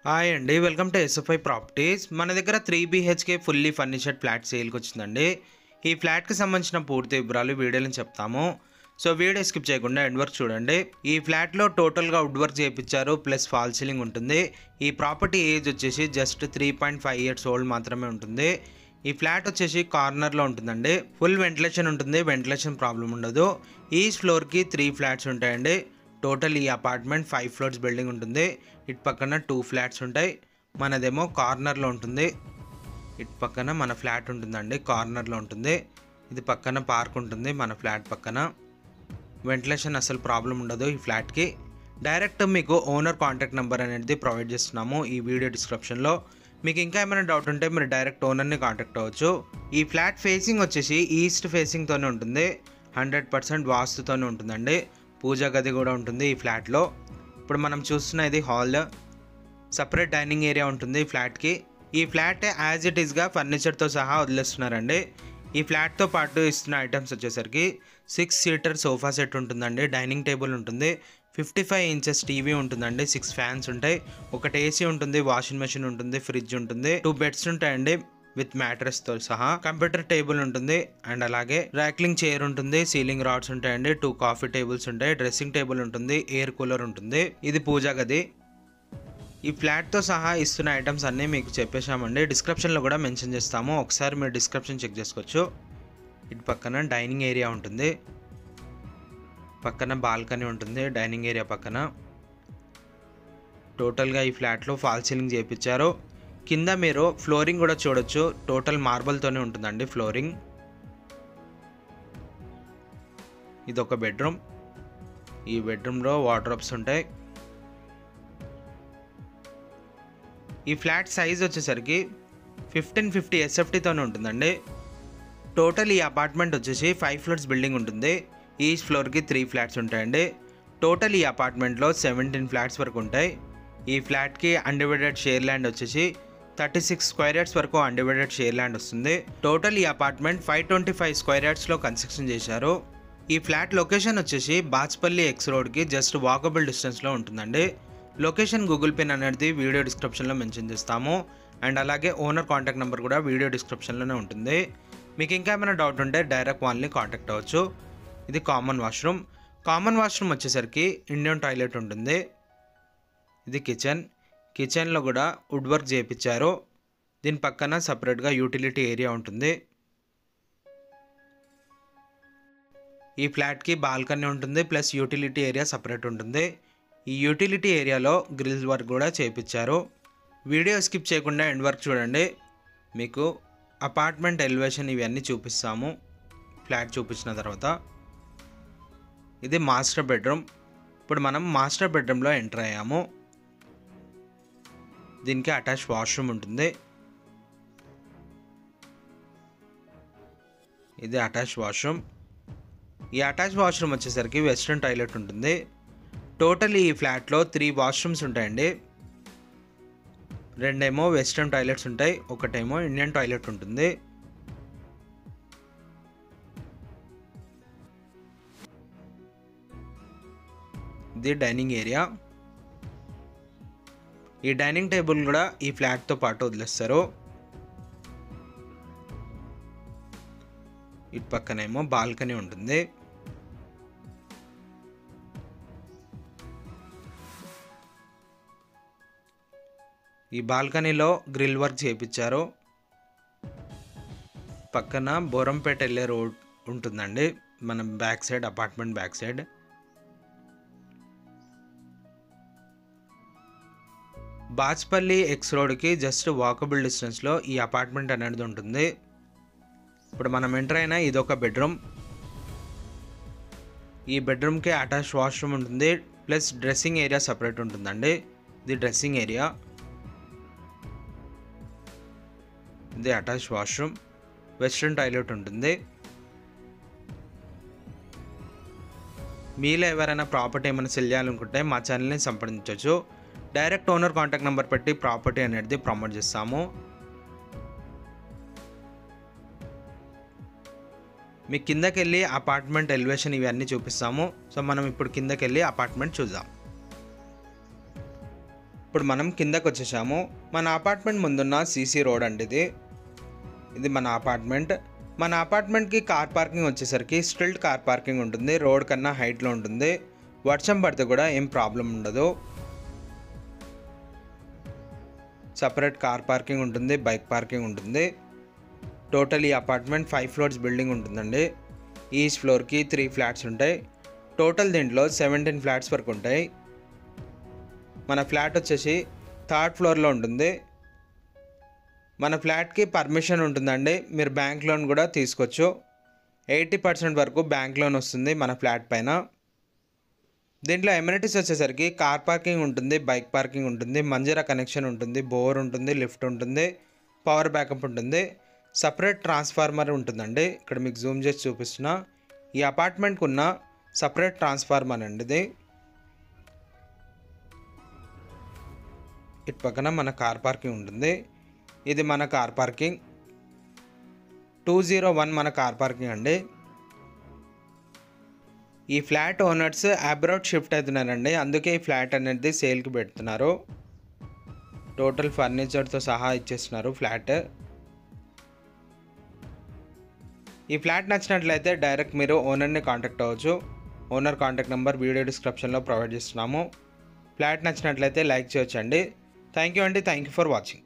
Hi అండి, welcome to SFI properties. మన దగ్గర 3 BHK ఫుల్లీ ఫర్నిచర్డ్ ఫ్లాట్ సేల్కి వచ్చిందండి. ఈ ఫ్లాట్కి సంబంధించిన పూర్తి వివరాలు వీడియోలో చెప్తాము. సో వీడియో స్కిప్ చేయకుండా ఎండ్ వర్క్ చూడండి. ఈ ఫ్లాట్లో టోటల్గా వుడ్ వర్క్ చేయించారు, ప్లస్ ఫాల్ సీలింగ్ ఉంటుంది. ఈ ప్రాపర్టీ ఏజ్ వచ్చేసి జస్ట్ 3.5 years ఓల్డ్ మాత్రమే ఉంటుంది. ఈ ఫ్లాట్ వచ్చేసి కార్నర్లో ఉంటుందండి. ఫుల్ వెంటిలేషన్ ఉంటుంది, వెంటిలేషన్ ప్రాబ్లం ఉండదు. ఈచ్ ఫ్లోర్కి 3 ఫ్లాట్స్ ఉంటాయండి. టోటల్ ఈ అపార్ట్మెంట్ 5 floors బిల్డింగ్ ఉంటుంది. ఇటు పక్కన 2 ఫ్లాట్స్ ఉంటాయి. మనదేమో కార్నర్లో ఉంటుంది. ఇటు పక్కన మన ఫ్లాట్ ఉంటుందండి, కార్నర్లో ఉంటుంది. ఇది పక్కన పార్క్ ఉంటుంది మన ఫ్లాట్ పక్కన. వెంటిలేషన్ అసలు ప్రాబ్లం ఉండదు ఈ ఫ్లాట్కి. డైరెక్ట్ మీకు ఓనర్ కాంటాక్ట్ నెంబర్ అనేది ప్రొవైడ్ చేస్తున్నాము ఈ వీడియో డిస్క్రిప్షన్లో. మీకు ఇంకా ఏమైనా డౌట్ ఉంటే మీరు డైరెక్ట్ ఓనర్ని కాంటాక్ట్ అవ్వచ్చు. ఈ ఫ్లాట్ ఫేసింగ్ వచ్చేసి ఈస్ట్ ఫేసింగ్తోనే ఉంటుంది. 100% వాస్తుతోనే ఉంటుందండి. పూజా గది కూడా ఉంటుంది ఈ ఫ్లాట్లో. ఇప్పుడు మనం చూస్తున్న ఇది హాల్. సపరేట్ డైనింగ్ ఏరియా ఉంటుంది ఈ ఫ్లాట్కి. ఈ ఫ్లాట్ యాజ్ ఇట్ ఈస్గా ఫర్నిచర్తో సహా వదిలేస్తున్నారండి. ఈ ఫ్లాట్తో పాటు ఇస్తున్న ఐటమ్స్ వచ్చేసరికి 6 seater సోఫా సెట్ ఉంటుందండి, డైనింగ్ టేబుల్ ఉంటుంది, 55 inches టీవీ ఉంటుందండి, 6 fans ఉంటాయి, ఒకటి ఏసీ ఉంటుంది, వాషింగ్ మెషిన్ ఉంటుంది, ఫ్రిడ్జ్ ఉంటుంది, 2 beds ఉంటాయండి విత్ మ్యాట్రెస్తో సహా, కంప్యూటర్ టేబుల్ ఉంటుంది, అండ్ అలాగే ర్యాక్లింగ్ చైర్ ఉంటుంది, సీలింగ్ రాడ్స్ ఉంటాయండి, 2 కాఫీ టేబుల్స్ ఉంటాయి, డ్రెస్సింగ్ టేబుల్ ఉంటుంది, ఎయిర్ కూలర్ ఉంటుంది. ఇది పూజా గది. ఈ ఫ్లాట్తో సహా ఇస్తున్న ఐటమ్స్ అన్నీ మీకు చెప్పేశామండి. డిస్క్రిప్షన్లో కూడా మెన్షన్ చేస్తాము, ఒకసారి మీరు డిస్క్రిప్షన్ చెక్ చేసుకోవచ్చు. ఇటు పక్కన డైనింగ్ ఏరియా ఉంటుంది, పక్కన బాల్కనీ ఉంటుంది డైనింగ్ ఏరియా పక్కన. టోటల్గా ఈ ఫ్లాట్లో ఫాల్ సీలింగ్ చేయించారు. కింద మీరు ఫ్లోరింగ్ కూడా చూడొచ్చు, టోటల్ మార్బల్తోనే ఉంటుందండి ఫ్లోరింగ్. ఇది ఒక బెడ్రూమ్. ఈ బెడ్రూమ్లో వార్డ్రోబ్స్ ఉంటాయి. ఈ ఫ్లాట్ సైజ్ వచ్చేసరికి 1550 SFTతోనే ఉంటుందండి. టోటల్ ఈ అపార్ట్మెంట్ వచ్చేసి 5 floors బిల్డింగ్ ఉంటుంది. ఈచ్ ఫ్లోర్కి 3 ఫ్లాట్స్ ఉంటాయండి. టోటల్ ఈ అపార్ట్మెంట్లో 17 ఫ్లాట్స్ వరకు ఉంటాయి. ఈ ఫ్లాట్కి అన్డివైడెడ్ షేర్ ల్యాండ్ వచ్చేసి 36 square yards వరకు అన్డివైడెడ్ షేర్ ల్యాండ్ వస్తుంది. టోటల్ ఈ అపార్ట్మెంట్ 525 square yardsలో కన్స్ట్రక్షన్ చేశారు. ఈ ఫ్లాట్ లొకేషన్ వచ్చేసి బాచ్పల్లి ఎక్స్ రోడ్కి జస్ట్ వాకబుల్ డిస్టెన్స్లో ఉంటుందండి. లొకేషన్ గూగుల్ పిన్ అనేది వీడియో డిస్క్రిప్షన్లో మెన్షన్ చేస్తాము, అండ్ అలాగే ఓనర్ కాంటాక్ట్ నెంబర్ కూడా వీడియో డిస్క్రిప్షన్లోనే ఉంటుంది. మీకు ఇంకా ఏమైనా డౌట్ ఉంటే డైరెక్ట్ వాళ్ళని కాంటాక్ట్ అవ్వచ్చు. ఇది కామన్ వాష్రూమ్. కామన్ వాష్రూమ్ వచ్చేసరికి ఇండియన్ టాయిలెట్ ఉంటుంది. ఇది కిచెన్లో కూడా వుడ్ వర్క్ చేయించారు. దీని పక్కన సపరేట్గా యూటిలిటీ ఏరియా ఉంటుంది. ఈ ఫ్లాట్కి బాల్కనీ ఉంటుంది, ప్లస్ యూటిలిటీ ఏరియా సపరేట్ ఉంటుంది. ఈ యూటిలిటీ ఏరియాలో గ్రిల్స్ వర్క్ కూడా చేయించారు. వీడియో స్కిప్ చేయకుండా ఎండ్ వర్క్ చూడండి, మీకు అపార్ట్మెంట్ ఎలివేషన్ ఇవన్నీ చూపిస్తాము ఫ్లాట్ చూపించిన తర్వాత. ఇది మాస్టర్ బెడ్రూమ్. ఇప్పుడు మనం మాస్టర్ బెడ్రూమ్లో ఎంటర్ అయ్యాము. దీనికి అటాచ్ వాష్రూమ్ ఉంటుంది. ఇది అటాచ్ వాష్రూమ్. ఈ అటాచ్ వాష్రూమ్ వచ్చేసరికి వెస్ట్రన్ టాయిలెట్ ఉంటుంది. టోటల్ ఈ ఫ్లాట్లో 3 వాష్రూమ్స్ ఉంటాయండి. 2 వెస్ట్రన్ టాయిలెట్స్ ఉంటాయి, ఒకటేమో ఇండియన్ టాయిలెట్ ఉంటుంది. ఇది డైనింగ్ ఏరియా. ఈ డైనింగ్ టేబుల్ కూడా ఈ ఫ్లాట్తో పాటు వదిలేస్తారు. ఇటు పక్కనేమో బాల్కనీ ఉంటుంది. ఈ బాల్కనీలో గ్రిల్ వర్క్ చేయించారు. పక్కన బోరంపేట వెళ్ళే రోడ్ ఉంటుందండి, మనం back side, apartment back side. Bachupally X రోడ్కి జస్ట్ వాకబుల్ డిస్టెన్స్లో ఈ అపార్ట్మెంట్ అనేది ఉంటుంది. ఇప్పుడు మనం ఎంటర్ అయినా ఇదొక బెడ్రూమ్. ఈ బెడ్రూమ్కి అటాచ్ వాష్రూమ్ ఉంటుంది, ప్లస్ డ్రెస్సింగ్ ఏరియా సపరేట్ ఉంటుందండి. ఇది డ్రెస్సింగ్ ఏరియా. ఇది అటాచ్ వాష్రూమ్, వెస్ట్రన్ టాయిలెట్ ఉంటుంది. మీలో ఎవరైనా ప్రాపర్టీ ఏమైనా సెల్ చేయాలనుకుంటే మా ఛానల్ని సంప్రదించవచ్చు. డైరెక్ట్ ఓనర్ కాంటాక్ట్ నెంబర్ పెట్టి ప్రాపర్టీ అనేది ప్రమోట్ చేస్తాము. మీ కిందకి వెళ్ళి అపార్ట్మెంట్ ఎలివేషన్ ఇవన్నీ చూపిస్తాము. సో మనం ఇప్పుడు కిందకి వెళ్ళి అపార్ట్మెంట్ చూద్దాం. ఇప్పుడు మనం కిందకు వచ్చేసాము. మన అపార్ట్మెంట్ ముందున్న సీసీ రోడ్ అండి ఇది మన అపార్ట్మెంట్. మన అపార్ట్మెంట్కి కార్ పార్కింగ్ వచ్చేసరికి స్ట్రిల్ట్ కార్ పార్కింగ్ ఉంటుంది. రోడ్ కన్నా హైట్లో ఉంటుంది. వర్షం పడితే కూడా ఏం ప్రాబ్లం ఉండదు. సపరేట్ కార్ పార్కింగ్ ఉంటుంది, బైక్ పార్కింగ్ ఉంటుంది. టోటల్ ఈ అపార్ట్మెంట్ 5 ఫ్లోర్స్ బిల్డింగ్ ఉంటుందండి. ఈచ్ ఫ్లోర్కి 3 ఫ్లాట్స్ ఉంటాయి. టోటల్ దీంట్లో 17 ఫ్లాట్స్ వరకు ఉంటాయి. మన ఫ్లాట్ వచ్చేసి 3rd ఫ్లోర్లో ఉంటుంది. మన ఫ్లాట్కి పర్మిషన్ ఉంటుందండి. మీరు బ్యాంక్ లోన్ కూడా తీసుకోవచ్చు. 80% వరకు బ్యాంక్ లోన్ వస్తుంది మన ఫ్లాట్ పైన. దీంట్లో ఎమ్యూనిటీస్ వచ్చేసరికి కార్ పార్కింగ్ ఉంటుంది, బైక్ పార్కింగ్ ఉంటుంది, మంజీరా కనెక్షన్ ఉంటుంది, బోర్ ఉంటుంది, లిఫ్ట్ ఉంటుంది, పవర్ బ్యాకప్ ఉంటుంది, సపరేట్ ట్రాన్స్ఫార్మర్ ఉంటుందండి. ఇక్కడ మీకు జూమ్ చేసి చూపిస్తున్నా. ఈ అపార్ట్మెంట్కి ఉన్న సపరేట్ ట్రాన్స్ఫార్మర్ అండి ఇది. ఇటు పక్కన మన కార్ పార్కింగ్ ఉంటుంది. ఇది మన కార్ పార్కింగ్. 201 మన కార్ పార్కింగ్ అండి. ఈ ఫ్లాట్ ఓనర్స్ అబ్రాడ్ షిఫ్ట్ అవుతున్నారండి. అందుకే ఈ ఫ్లాట్ అనేది సేల్కి పెడుతున్నారు. టోటల్ ఫర్నిచర్తో సహా ఇచ్చేస్తున్నారు ఫ్లాట్. ఈ ఫ్లాట్ నచ్చినట్లయితే డైరెక్ట్ మీరు ఓనర్ని కాంటాక్ట్ అవ్వచ్చు. ఓనర్ కాంటాక్ట్ నెంబర్ వీడియో డిస్క్రిప్షన్లో ప్రొవైడ్ చేస్తున్నాము. ఫ్లాట్ నచ్చినట్లయితే లైక్ చేయొచ్చండి. థ్యాంక్ యూ అండి. Thank you for watching.